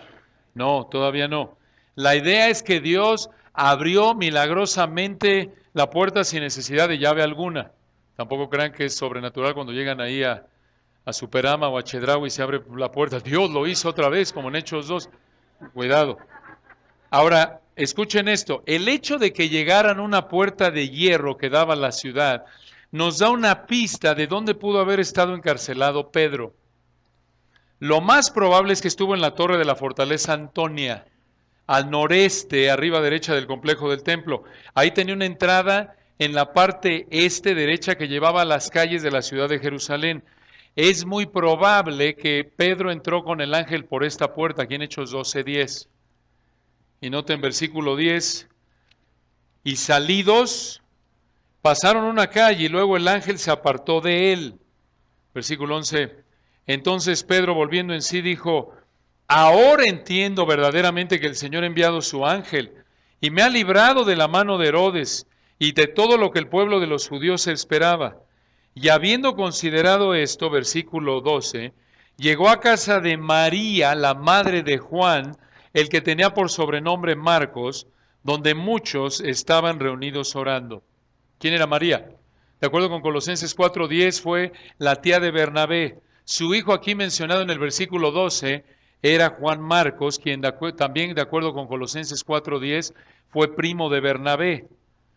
No, todavía no. La idea es que Dios abrió milagrosamente la puerta sin necesidad de llave alguna. Tampoco crean que es sobrenatural cuando llegan ahí a Superama o a Chedraui y se abre la puerta. Dios lo hizo otra vez, como en Hechos 2. Cuidado. Ahora, escuchen esto. El hecho de que llegaran a una puerta de hierro que daba a la ciudad nos da una pista de dónde pudo haber estado encarcelado Pedro. Lo más probable es que estuvo en la torre de la fortaleza Antonia, al noreste, arriba derecha del complejo del templo. Ahí tenía una entrada en la parte este derecha que llevaba a las calles de la ciudad de Jerusalén. Es muy probable que Pedro entró con el ángel por esta puerta, aquí en Hechos 12:10. Y noten versículo 10, y salidos, pasaron una calle y luego el ángel se apartó de él. Versículo 11, entonces Pedro volviendo en sí dijo, Ahora entiendo verdaderamente que el Señor ha enviado su ángel y me ha librado de la mano de Herodes y de todo lo que el pueblo de los judíos esperaba. Y habiendo considerado esto, versículo 12, llegó a casa de María, la madre de Juan, el que tenía por sobrenombre Marcos, donde muchos estaban reunidos orando. ¿Quién era María? De acuerdo con Colosenses 4:10, fue la tía de Bernabé. Su hijo aquí mencionado en el versículo 12 era Juan Marcos, quien también de acuerdo con Colosenses 4:10 fue primo de Bernabé.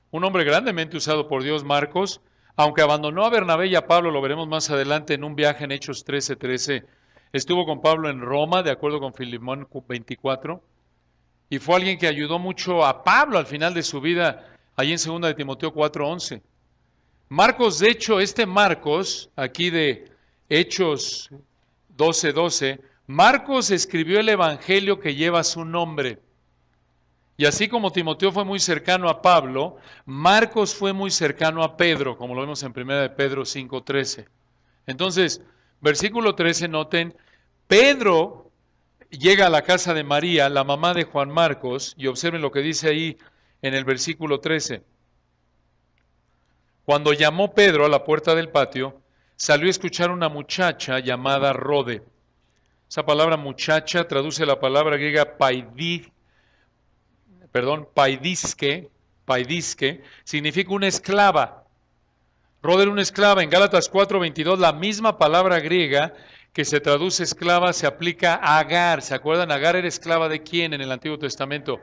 Un hombre grandemente usado por Dios, Marcos, aunque abandonó a Bernabé y a Pablo, lo veremos más adelante en un viaje en Hechos 13:13. Estuvo con Pablo en Roma, de acuerdo con Filemón 24, y fue alguien que ayudó mucho a Pablo al final de su vida, allí en 2 de Timoteo 4:11. Marcos, de hecho, este Marcos, aquí de Hechos 12:12, Marcos escribió el evangelio que lleva su nombre. Y así como Timoteo fue muy cercano a Pablo, Marcos fue muy cercano a Pedro, como lo vemos en 1 de Pedro 5:13. Entonces, versículo 13, noten, Pedro llega a la casa de María, la mamá de Juan Marcos, y observen lo que dice ahí en el versículo 13. Cuando llamó Pedro a la puerta del patio, salió a escuchar una muchacha llamada Rode. Esa palabra muchacha traduce la palabra griega paidiske, significa una esclava. Rode era una esclava. En Gálatas 4:22, la misma palabra griega que se traduce esclava se aplica a Agar. ¿Se acuerdan? Agar era esclava de quién en el Antiguo Testamento?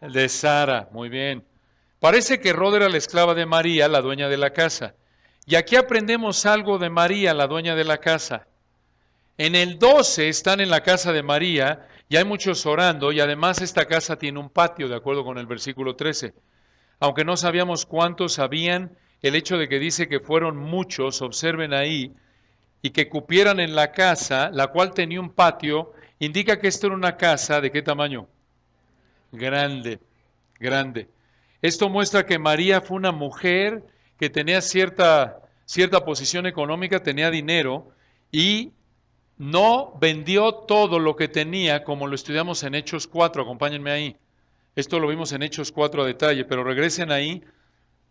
De Sara. Muy bien. Parece que Rode era la esclava de María, la dueña de la casa. Y aquí aprendemos algo de María, la dueña de la casa. En el 12 están en la casa de María y hay muchos orando y además esta casa tiene un patio, de acuerdo con el versículo 13. Aunque no sabíamos cuántos habían, el hecho de que dice que fueron muchos, observen ahí, y que cupieran en la casa, la cual tenía un patio, indica que esto era una casa, ¿de qué tamaño? Grande, grande. Esto muestra que María fue una mujer que tenía cierta posición económica, tenía dinero y no vendió todo lo que tenía, como lo estudiamos en Hechos 4, acompáñenme ahí. Esto lo vimos en Hechos 4 a detalle, pero regresen ahí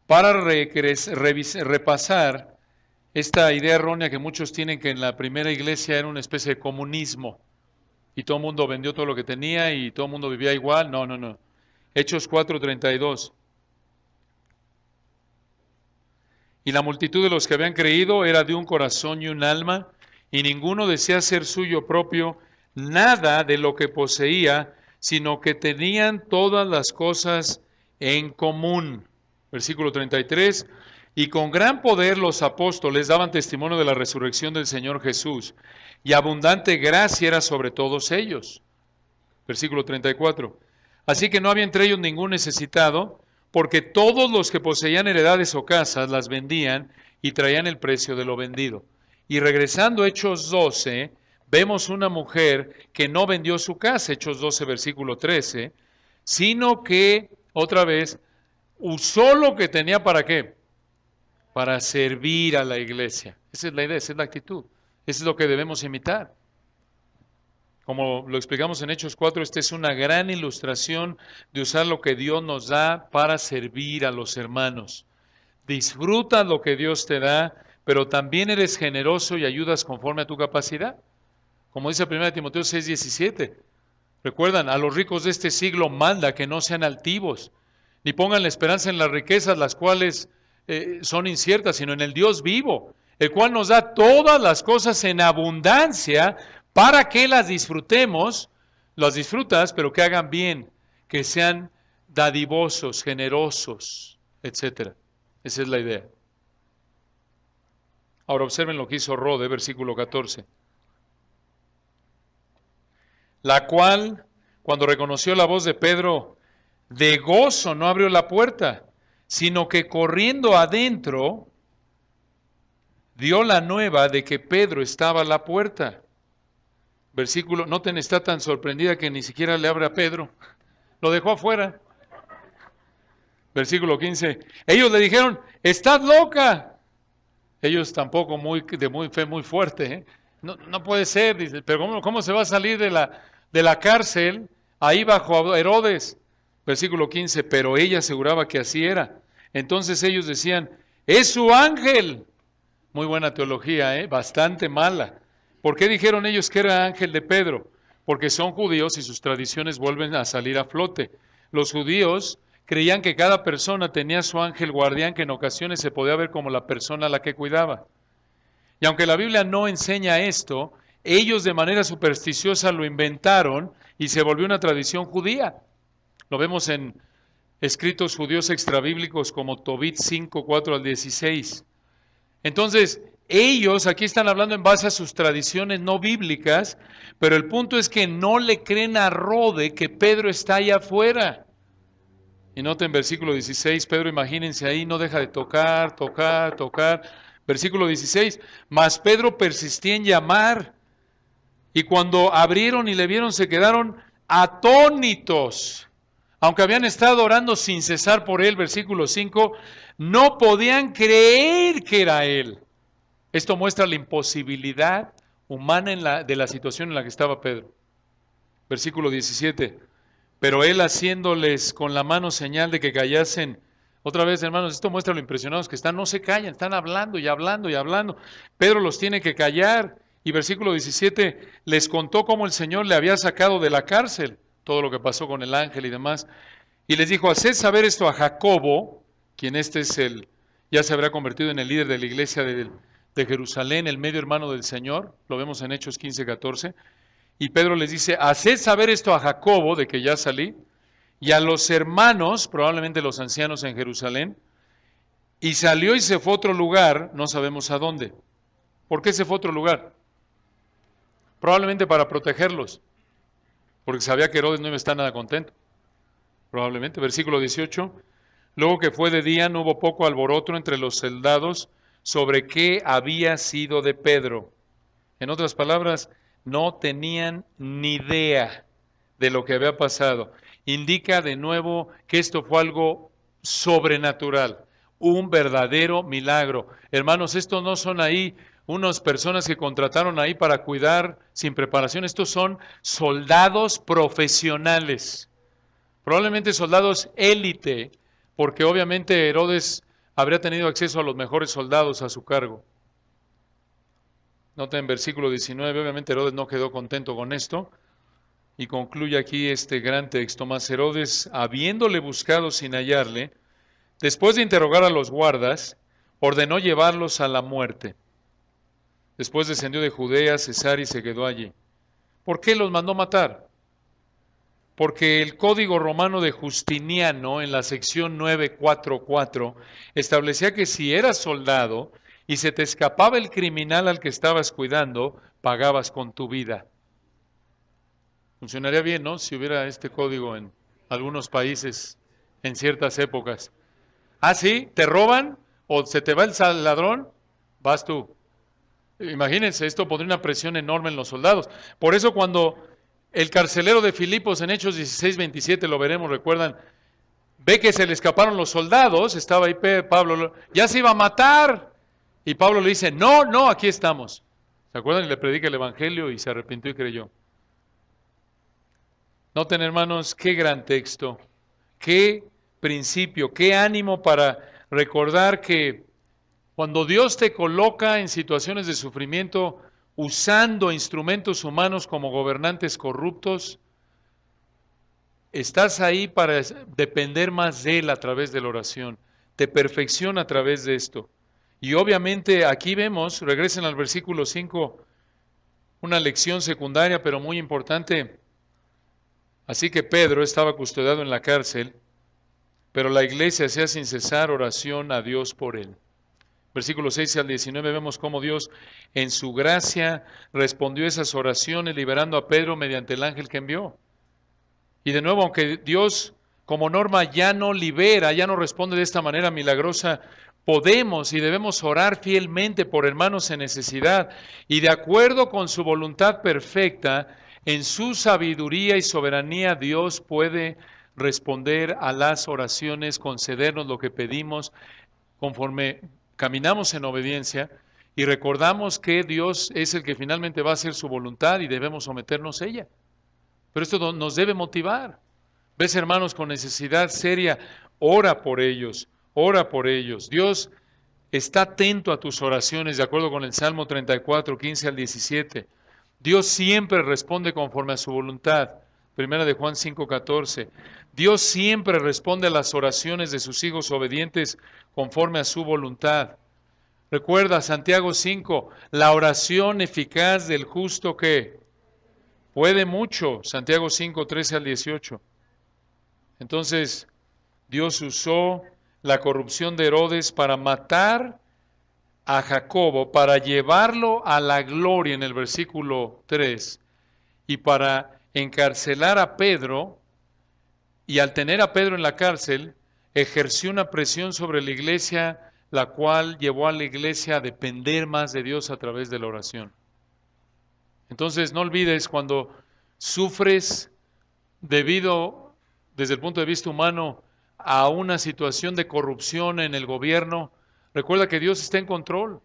para repasar esta idea errónea que muchos tienen que en la primera iglesia era una especie de comunismo y todo el mundo vendió todo lo que tenía y todo el mundo vivía igual. No. Hechos 4:32. Y la multitud de los que habían creído era de un corazón y un alma, y ninguno desea ser suyo propio nada de lo que poseía, sino que tenían todas las cosas en común. Versículo 33, y con gran poder los apóstoles daban testimonio de la resurrección del Señor Jesús, y abundante gracia era sobre todos ellos. Versículo 34, así que no había entre ellos ningún necesitado, porque todos los que poseían heredades o casas las vendían y traían el precio de lo vendido. Y regresando a Hechos 12, vemos una mujer que no vendió su casa, Hechos 12, versículo 13, sino que, otra vez, usó lo que tenía ¿para qué? Para servir a la iglesia. Esa es la idea, esa es la actitud. Eso es lo que debemos imitar. Como lo explicamos en Hechos 4, esta es una gran ilustración de usar lo que Dios nos da para servir a los hermanos. Disfruta lo que Dios te da, pero también eres generoso y ayudas conforme a tu capacidad. Como dice 1 Timoteo 6:17. Recuerdan, a los ricos de este siglo manda que no sean altivos, ni pongan la esperanza en las riquezas, las cuales son inciertas, sino en el Dios vivo, el cual nos da todas las cosas en abundancia para que las disfrutemos, las disfrutas, pero que hagan bien, que sean dadivosos, generosos, etc. Esa es la idea. Ahora observen lo que hizo Rode, versículo 14. La cual, cuando reconoció la voz de Pedro, de gozo no abrió la puerta, sino que corriendo adentro, dio la nueva de que Pedro estaba a la puerta. Versículo, noten, está tan sorprendida que ni siquiera le abre a Pedro, lo dejó afuera. Versículo 15, ellos le dijeron, estás loca. Ellos tampoco de fe muy fuerte, ¿eh? No puede ser, dice, pero ¿cómo se va a salir de la de la cárcel, ahí bajo Herodes. Versículo 15, pero ella aseguraba que así era. Entonces ellos decían, es su ángel. Muy buena teología, bastante mala. ¿Por qué dijeron ellos que era ángel de Pedro? Porque son judíos y sus tradiciones vuelven a salir a flote. Los judíos creían que cada persona tenía su ángel guardián, que en ocasiones se podía ver como la persona a la que cuidaba. Y aunque la Biblia no enseña esto, ellos de manera supersticiosa lo inventaron y se volvió una tradición judía. Lo vemos en escritos judíos extrabíblicos como Tobit 5, 4 al 16. Entonces, ellos aquí están hablando en base a sus tradiciones no bíblicas, pero el punto es que no le creen a Rode que Pedro está allá afuera. Y noten versículo 16, Pedro, imagínense ahí, no deja de tocar. Versículo 16, mas Pedro persistía en llamar, y cuando abrieron y le vieron se quedaron atónitos. Aunque habían estado orando sin cesar por él, versículo 5, no podían creer que era él. Esto muestra la imposibilidad humana de la situación en la que estaba Pedro. Versículo 17, pero él haciéndoles con la mano señal de que callasen. Otra vez, hermanos, esto muestra lo impresionados que están, no se callan, están hablando y hablando y hablando. Pedro los tiene que callar. Y versículo 17, les contó cómo el Señor le había sacado de la cárcel, todo lo que pasó con el ángel y demás. Y les dijo, haced saber esto a Jacobo, quien ya se habrá convertido en el líder de la iglesia de Jerusalén, el medio hermano del Señor. Lo vemos en Hechos 15, 14. Y Pedro les dice, haced saber esto a Jacobo, de que ya salí, y a los hermanos, probablemente los ancianos en Jerusalén, y salió y se fue a otro lugar, no sabemos a dónde. ¿Por qué se fue a otro lugar? Probablemente para protegerlos, porque sabía que Herodes no iba a estar nada contento. Probablemente, versículo 18, luego que fue de día no hubo poco alboroto entre los soldados sobre qué había sido de Pedro. En otras palabras, no tenían ni idea de lo que había pasado. Indica de nuevo que esto fue algo sobrenatural, un verdadero milagro. Hermanos, estos no son ahí unas personas que contrataron ahí para cuidar sin preparación. Estos son soldados profesionales, probablemente soldados élite, porque obviamente Herodes habría tenido acceso a los mejores soldados a su cargo. Noten en versículo 19, obviamente Herodes no quedó contento con esto, y concluye aquí este gran texto, mas Herodes, habiéndole buscado sin hallarle, después de interrogar a los guardas, ordenó llevarlos a la muerte. Después descendió de Judea a Cesarea y se quedó allí. ¿Por qué los mandó matar? Porque el código romano de Justiniano, en la sección 944, establecía que si eras soldado y se te escapaba el criminal al que estabas cuidando, pagabas con tu vida. Funcionaría bien, ¿no? Si hubiera este código en algunos países en ciertas épocas. Ah, sí, te roban o se te va el ladrón, vas tú. Imagínense, esto pondría una presión enorme en los soldados. Por eso cuando el carcelero de Filipos en Hechos 16, 27, lo veremos, recuerdan, ve que se le escaparon los soldados, estaba ahí Pablo, ya se iba a matar. Y Pablo le dice, no, aquí estamos. ¿Se acuerdan? Y le predica el evangelio y se arrepintió y creyó. Noten, hermanos, qué gran texto, qué principio, qué ánimo para recordar que cuando Dios te coloca en situaciones de sufrimiento usando instrumentos humanos como gobernantes corruptos, estás ahí para depender más de Él a través de la oración. Te perfecciona a través de esto. Y obviamente aquí vemos, regresen al versículo 5, una lección secundaria pero muy importante. Así que Pedro estaba custodiado en la cárcel, pero la iglesia hacía sin cesar oración a Dios por él. Versículos 6 al 19 vemos cómo Dios en su gracia respondió esas oraciones liberando a Pedro mediante el ángel que envió. Y de nuevo, aunque Dios como norma ya no libera, ya no responde de esta manera milagrosa, podemos y debemos orar fielmente por hermanos en necesidad y de acuerdo con su voluntad perfecta, en su sabiduría y soberanía Dios puede responder a las oraciones, concedernos lo que pedimos conforme caminamos en obediencia y recordamos que Dios es el que finalmente va a hacer su voluntad y debemos someternos a ella. Pero esto nos debe motivar. Ves hermanos con necesidad seria, ora por ellos, ora por ellos. Dios está atento a tus oraciones, de acuerdo con el Salmo 34, 15 al 17. Dios siempre responde conforme a su voluntad. Primera de Juan 5, 14. Dios siempre responde a las oraciones de sus hijos obedientes conforme a su voluntad. Recuerda Santiago 5, la oración eficaz del justo que puede mucho. Santiago 5, 13 al 18. Entonces, Dios usó la corrupción de Herodes para matar a Jacobo, para llevarlo a la gloria en el versículo 3 y para encarcelar a Pedro, y al tener a Pedro en la cárcel, ejerció una presión sobre la iglesia, la cual llevó a la iglesia a depender más de Dios a través de la oración. Entonces, no olvides, cuando sufres debido, desde el punto de vista humano, a una situación de corrupción en el gobierno, recuerda que Dios está en control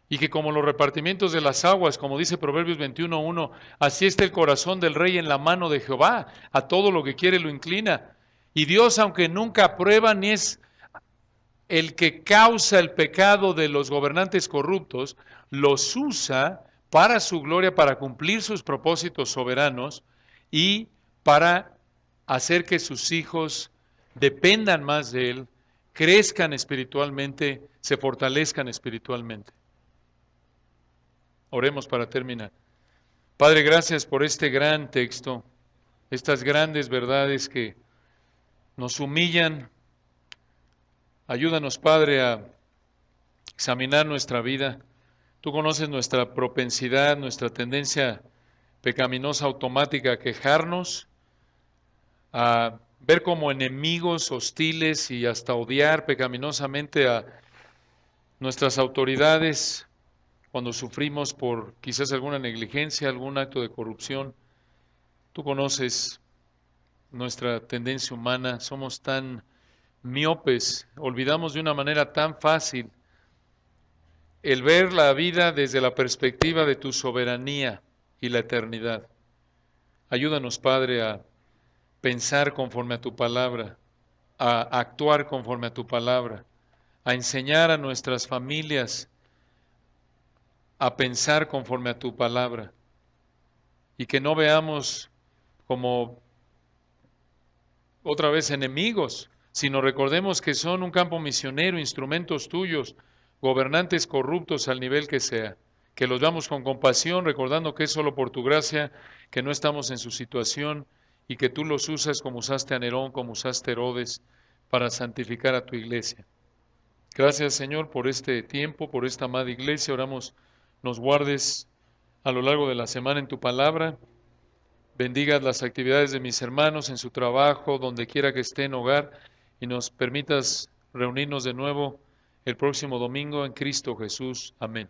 y que como los repartimientos de las aguas, como dice Proverbios 21:1, así está el corazón del rey en la mano de Jehová, a todo lo que quiere lo inclina. Y Dios, aunque nunca aprueba ni es el que causa el pecado de los gobernantes corruptos, los usa para su gloria, para cumplir sus propósitos soberanos y para hacer que sus hijos dependan más de Él, crezcan espiritualmente, se fortalezcan espiritualmente. Oremos para terminar. Padre, gracias por este gran texto, estas grandes verdades que nos humillan. Ayúdanos, Padre, a examinar nuestra vida. Tú conoces nuestra propensidad, nuestra tendencia pecaminosa automática a quejarnos, a ver como enemigos hostiles y hasta odiar pecaminosamente a nuestras autoridades cuando sufrimos por quizás alguna negligencia, algún acto de corrupción. Tú conoces nuestra tendencia humana, somos tan miopes, olvidamos de una manera tan fácil el ver la vida desde la perspectiva de tu soberanía y la eternidad. Ayúdanos, Padre, a pensar conforme a tu palabra, a actuar conforme a tu palabra, a enseñar a nuestras familias a pensar conforme a tu palabra y que no veamos como otra vez enemigos, sino recordemos que son un campo misionero, instrumentos tuyos, gobernantes corruptos al nivel que sea, que los veamos con compasión, recordando que es solo por tu gracia, que no estamos en su situación y que tú los usas como usaste a Nerón, como usaste a Herodes, para santificar a tu iglesia. Gracias, Señor, por este tiempo, por esta amada iglesia. Oramos, nos guardes a lo largo de la semana en tu palabra. Bendigas las actividades de mis hermanos en su trabajo, donde quiera que esté en hogar, y nos permitas reunirnos de nuevo el próximo domingo en Cristo Jesús. Amén.